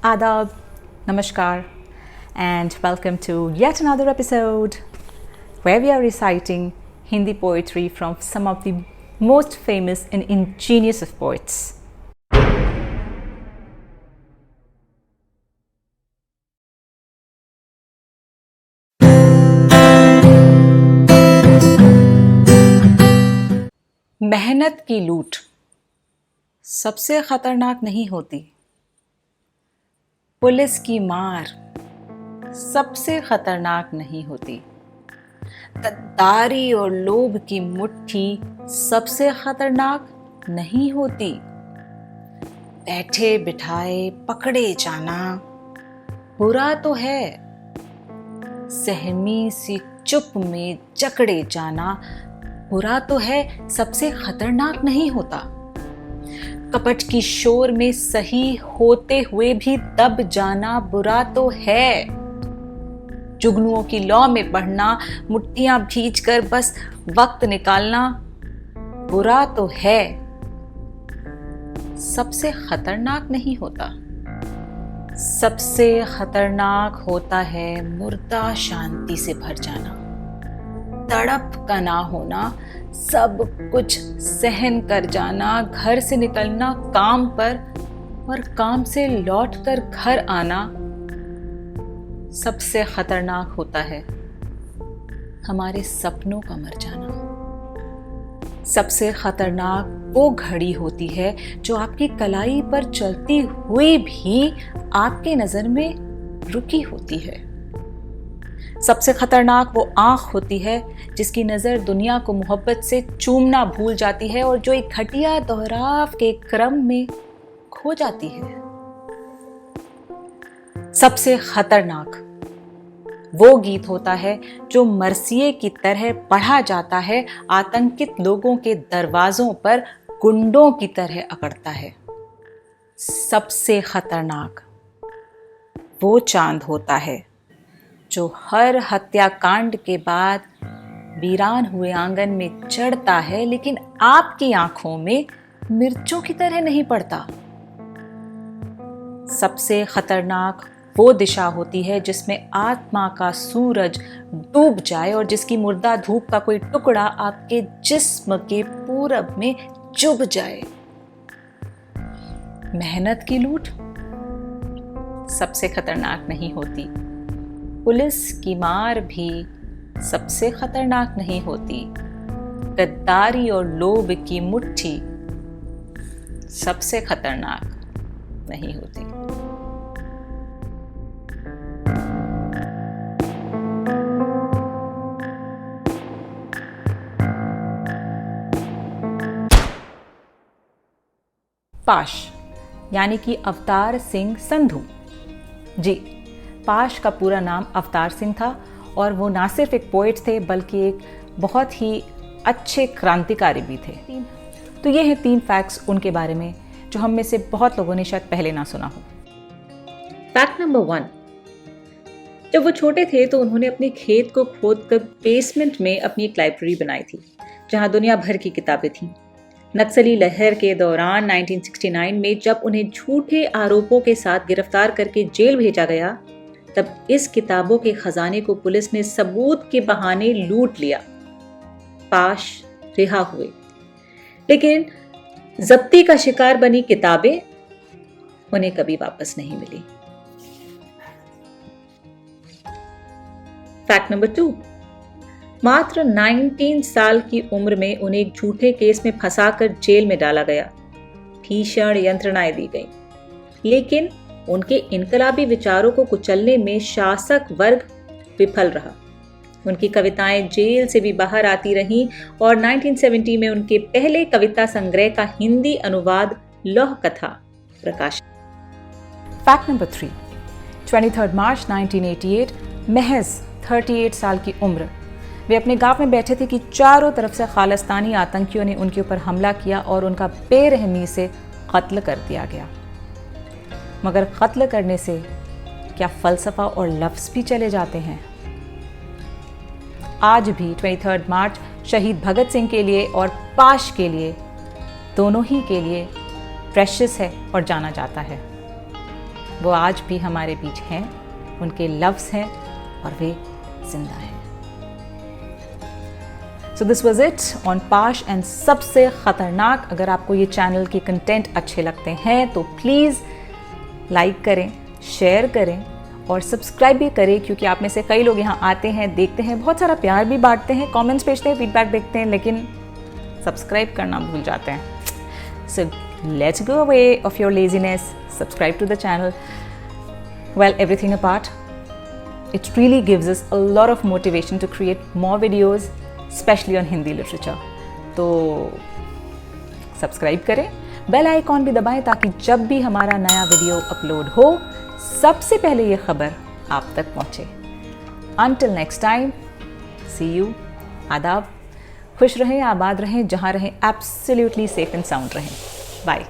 Adab, Namaskar, and welcome to yet another episode where we are reciting Hindi poetry from some of the most famous and ingenious of poets. मेहनत की लूट सबसे खतरनाक नहीं होती, police की मार सबसे खतरनाक नहीं होती, गद्दारी और लोभ की मुट्ठी सबसे खतरनाक नहीं होती, बैठे बिठाए पकड़े जाना बुरा तो है, सहमी सी चुप में जकड़े जाना बुरा तो है, सबसे खतरनाक नहीं होता, कपट की शोर में सही होते हुए भी दब जाना बुरा तो है, जुगनुओं की लौ में बढ़ना, मुट्ठियां भींच कर बस वक्त निकालना बुरा तो है, सबसे खतरनाक नहीं होता, सबसे खतरनाक होता है मुर्दा शांति से भर जाना, तड़प का ना होना, सब कुछ सहन कर जाना, घर से निकलना काम पर और काम से लौटकर घर आना सबसे खतरनाक होता है हमारे सपनों का मर जाना। सबसे खतरनाक वो घड़ी होती है जो आपकी कलाई पर चलती हुई भी आपकी नजर में रुकी होती है। सबसे खतरनाक वो आंख होती है जिसकी नज़र दुनिया को मोहब्बत से चूमना भूल जाती है और जो एक घटिया दोहराव के क्रम में खो जाती है। सबसे खतरनाक वो गीत होता है जो मरसिए की तरह पढ़ा जाता है, आतंकित लोगों के दरवाजों पर गुंडों की तरह अकड़ता है। सबसे खतरनाक वो चांद होता है जो हर हत्याकांड के बाद वीरान हुए आंगन में चढ़ता है, लेकिन आपकी आंखों में मिर्चों की तरह नहीं पड़ता। सबसे खतरनाक वो दिशा होती है जिसमें आत्मा का सूरज डूब जाए और जिसकी मुर्दा धूप का कोई टुकड़ा आपके जिस्म के पूरब में चुभ जाए। मेहनत की लूट सबसे खतरनाक नहीं होती, पुलिस की मार भी सबसे खतरनाक नहीं होती, गद्दारी और लोभ की मुट्ठी सबसे खतरनाक नहीं होती। पाश यानी कि अवतार सिंह संधू जी। पाश का पूरा नाम अवतार सिंह था और वो ना सिर्फ एक पोएट थे बल्कि एक बहुत ही अच्छे क्रांतिकारी भी थे। तो ये हैं 3 फैक्ट्स उनके बारे में जो हम में से बहुत लोगों ने शायद पहले ना सुना हो। फैक्ट नंबर 1, जब वो छोटे थे तो उन्होंने अपने खेत को खोदकर बेसमेंट में अपनी एक लाइब्रेरी बनाई थी जहां दुनिया भर की किताबें थीं। नक्सली लहर के दौरान 1969 में जब उन्हें झूठे आरोपों के साथ गिरफ्तार करके जेल भेजा गया तब इस किताबों के खजाने को पुलिस ने सबूत के बहाने लूट लिया। पाश रिहा हुए, लेकिन जब्ती का शिकार बनी किताबें उन्हें कभी वापस नहीं मिली। फैक्ट नंबर 2, मात्र 19 साल की उम्र में उन्हें एक झूठे केस में फंसाकर जेल में डाला गया। भीषण यंत्रणाएं दी गई, लेकिन उनके इनकलाबी विचारों को कुचलने में शासक वर्ग विफल रहा। उनकी कविताएं जेल से भी बाहर आती रहीं और 1970 में उनके पहले कविता संग्रह का हिंदी अनुवाद लौह कथा प्रकाशित। फैक्ट नंबर 3, 23 मार्च 1988, महज 38 साल की उम्र वे अपने गांव में बैठे थे कि चारों तरफ से खालिस्तानी आतंकियों ने उनके ऊपर हमला किया और उनका बेरहमी से कत्ल कर दिया गया। मगर कत्ल करने से क्या फ़लसफ़ा और लफ्ज़ भी चले जाते हैं? आज भी 23 मार्च शहीद भगत सिंह के लिए और पाश के लिए, दोनों ही के लिए प्रेशियस है और जाना जाता है। वो आज भी हमारे बीच हैं, उनके लफ्ज़ हैं और वे जिंदा हैं। So this was it on पाश एंड सबसे ख़तरनाक। अगर आपको ये चैनल के कंटेंट अच्छे लगते हैं तो प्लीज़ लाइक करें, शेयर करें और सब्सक्राइब भी करें, क्योंकि आप में से कई लोग यहाँ आते हैं, देखते हैं, बहुत सारा प्यार भी बांटते हैं, कमेंट्स भेजते हैं, फीडबैक देखते हैं, लेकिन सब्सक्राइब करना भूल जाते हैं। So let's go away of your laziness, subscribe to the channel. Well, everything apart, it really gives us a lot of motivation to create more videos, especially on Hindi literature. तो subscribe करें, bell icon भी दबाएं ताकि जब भी हमारा नया video upload हो सबसे पहले ये खबर आप तक पहुंचे। Until next time, see you, आदाब, खुश रहें, आबाद रहें, जहाँ रहें एब्सोल्युटली सेफ एंड साउंड रहें। बाय।